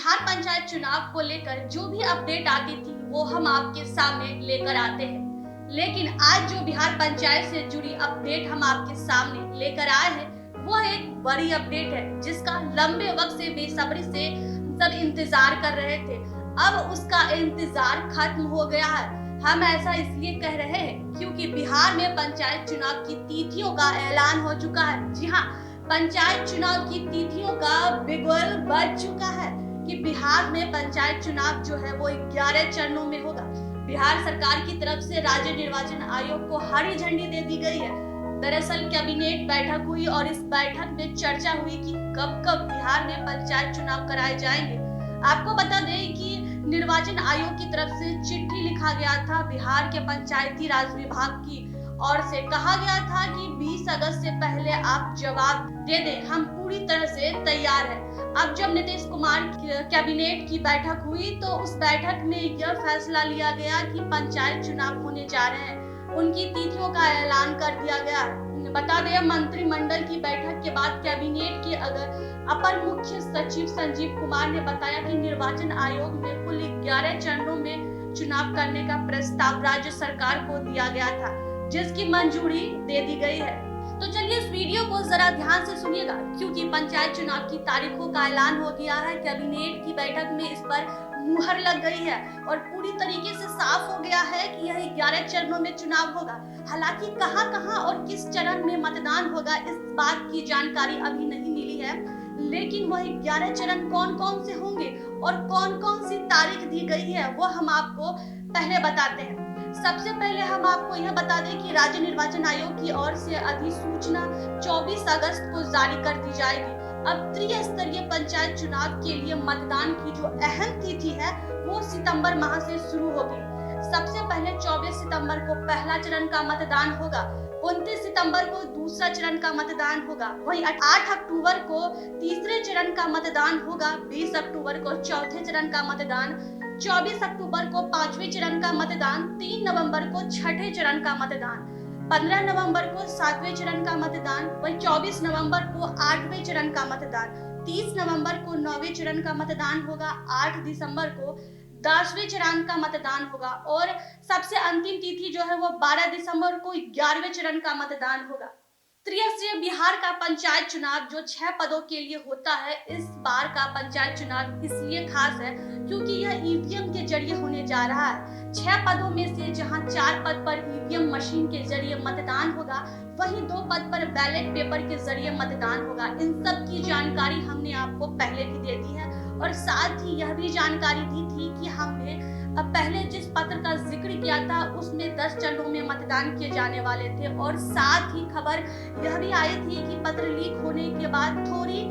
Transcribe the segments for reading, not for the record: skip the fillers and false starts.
बिहार पंचायत चुनाव को लेकर जो भी अपडेट आती थी वो हम आपके सामने लेकर आते हैं। लेकिन आज जो बिहार पंचायत से जुड़ी अपडेट हम आपके सामने लेकर आए हैं वो एक बड़ी अपडेट है जिसका लंबे वक्त से बेसब्री से सब इंतजार कर रहे थे। अब उसका इंतजार खत्म हो गया है। हम ऐसा इसलिए कह रहे हैं क्योंकि बिहार में पंचायत चुनाव की तिथियों का ऐलान हो चुका है। जी हाँ, पंचायत चुनाव की तिथियों का बिगुल बज चुका है कि बिहार में पंचायत चुनाव जो है वो 11 चरणों में होगा। बिहार सरकार की तरफ से राज्य निर्वाचन आयोग को हरी झंडी दे दी गई है। दरअसल कैबिनेट बैठक हुई और इस बैठक में चर्चा हुई कि कब कब बिहार में पंचायत चुनाव कराए जाएंगे। आपको बता दें कि निर्वाचन आयोग की तरफ से चिट्ठी लिखा गया था बिहार के पंचायती राज विभाग की और से कहा गया था कि 20 अगस्त से पहले आप जवाब दे दें, हम पूरी तरह से तैयार हैं। अब जब नीतीश कुमार कैबिनेट की बैठक हुई तो उस बैठक में यह फैसला लिया गया कि पंचायत चुनाव होने जा रहे हैं। उनकी तिथियों का ऐलान कर दिया गया। बता दें, मंत्रिमंडल की बैठक के बाद कैबिनेट के अपर मुख्य सचिव संजीव कुमार ने बताया कि निर्वाचन आयोग में कुल 11 चरणों में चुनाव करने का प्रस्ताव राज्य सरकार को दिया गया था, जिसकी मंजूरी दे दी गई है। तो चलिए इस वीडियो को जरा ध्यान से सुनिएगा क्योंकि पंचायत चुनाव की तारीखों का ऐलान हो गया है। कैबिनेट की बैठक में इस पर मुहर लग गई है और पूरी तरीके से साफ हो गया है कि यह 11 चरणों में चुनाव होगा। हालांकि कहां-कहां और किस चरण में मतदान होगा इस बात की जानकारी अभी नहीं मिली है, लेकिन वह 11 चरण कौन-कौन से होंगे और कौन-कौन सी तारीख दी गई है वो हम आपको पहले बताते हैं। सबसे पहले हम आपको यह बता दें कि राज्य निर्वाचन आयोग की ओर से अधिसूचना 24 अगस्त को जारी कर दी जाएगी। अब त्रिस्तरीय पंचायत चुनाव के लिए मतदान की जो अहम तिथि है वो सितंबर माह से शुरू होगी। सबसे पहले 24 सितंबर को पहला चरण का मतदान होगा, 29 सितंबर को दूसरा चरण का मतदान होगा, वहीं 8 अक्टूबर को तीसरे चरण का मतदान होगा, 20 अक्टूबर को चौथे चरण का मतदान, 24 अक्टूबर को पांचवें चरण का मतदान, 3 नवंबर को छठे चरण का मतदान, 15 नवंबर को सातवें चरण का मतदान, वही 24 नवंबर को 8वें चरण का मतदान, 30 नवंबर को 9वें चरण का मतदान होगा, 8 दिसंबर को 10वें चरण का मतदान होगा और सबसे अंतिम तिथि जो है वो 12 दिसंबर को 11वें चरण का मतदान होगा। त्रिस्तरीय बिहार का पंचायत चुनाव जो 6 पदों के लिए होता है, इस बार का पंचायत चुनाव इसलिए खास है क्योंकि यह ईवीएम के जरिए होने जा रहा है। 6 पदों में से जहां 4 पद पर ईवीएम मशीन के जरिए मतदान होगा, वहीं 2 पद पर बैलेट पेपर के जरिए मतदान होगा। इन सब की जानकारी हमने आपको पहले भी दे दी है और साथ ही यह भी जानकारी दी थी कि हमने पहले जिस पत्र का जिक्र किया था उसमें 10 चरणों में मतदान किए जाने वाले थे और साथ ही खबर यह भी आई थी कि पत्र लीक होने के बाद थोड़ी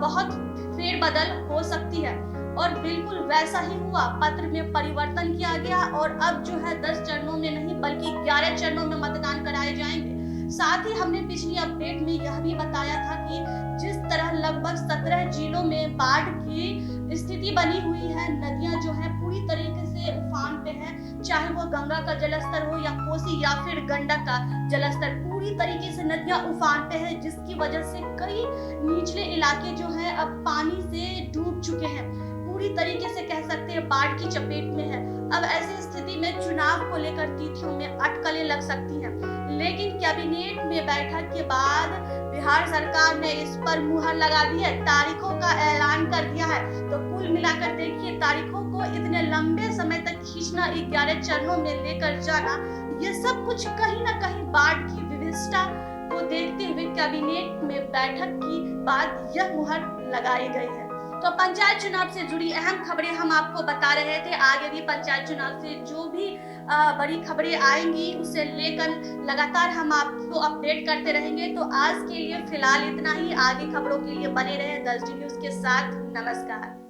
बहुत फेरबदल हो सकती है और बिल्कुल वैसा ही हुआ। पत्र में परिवर्तन किया गया और अब जो है 10 चरणों में नहीं बल्कि 11 चरणों में मतदान कराए जाएंगे। साथ ही हमने पिछली अपडेट में यह भी बताया था कि जिस तरह लगभग 17 जिलों में बाढ़ की स्थिति बनी हुई है, नदियां जो है पूरी तरीके से उफान पे है, चाहे वो गंगा का जलस्तर हो या कोसी या फिर गंडक का जलस्तर, पूरी तरीके से नदियां उफान पे है, जिसकी वजह से कई निचले इलाके जो है अब पानी से डूब चुके हैं, पूरी तरीके से कह सकते हैं बाढ़ की चपेट में है। अब ऐसी स्थिति में चुनाव को लेकर तिथियों में अटकलें लग सकती हैं, लेकिन कैबिनेट में बैठक के बाद बिहार सरकार ने इस पर मुहर लगा दी है, तारीखों का ऐलान कर दिया है। तो कुल मिलाकर देखिए, तारीखों को इतने लंबे समय तक खींचना, 11 चरणों में लेकर जाना, ये सब कुछ कहीं ना कहीं बाढ़ की विविधता को देखते हुए कैबिनेट में बैठक की बाद यह मुहर लगाई गई है। तो पंचायत चुनाव से जुड़ी अहम खबरें हम आपको बता रहे थे। आगे भी पंचायत चुनाव से जो भी बड़ी खबरें आएंगी उसे लेकर लगातार हम आपको अपडेट करते रहेंगे। तो आज के लिए फिलहाल इतना ही। आगे खबरों के लिए बने रहे 10D न्यूज़ के साथ। नमस्कार।